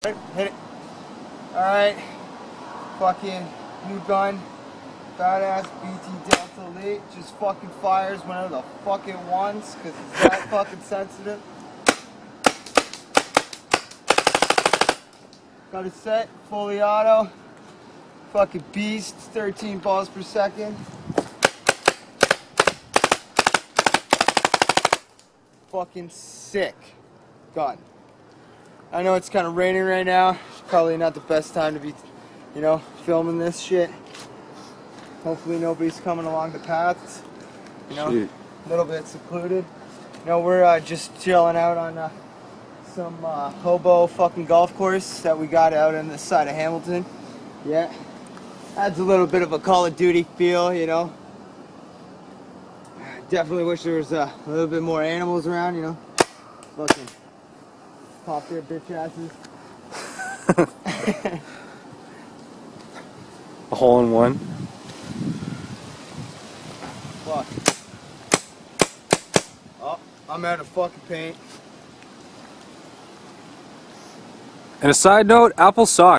Hit it. Alright. Fucking new gun. Badass BT Delta Elite. Just fucking fires whenever the fuck it wants because it's that fucking sensitive. Got it set. Fully auto. Fucking beast. 13 balls per second. Fucking sick gun. I know it's kind of raining right now. It's probably not the best time to be, filming this shit. Hopefully nobody's coming along the paths. A little bit secluded. We're just chilling out on some hobo fucking golf course that we got out on this side of Hamilton. Yeah, adds a little bit of a Call of Duty feel, Definitely wish there was a little bit more animals around, Fucking pop their bitch asses. A hole in one. Fuck. Oh, I'm out of fucking paint. And a side note, Apple sucks.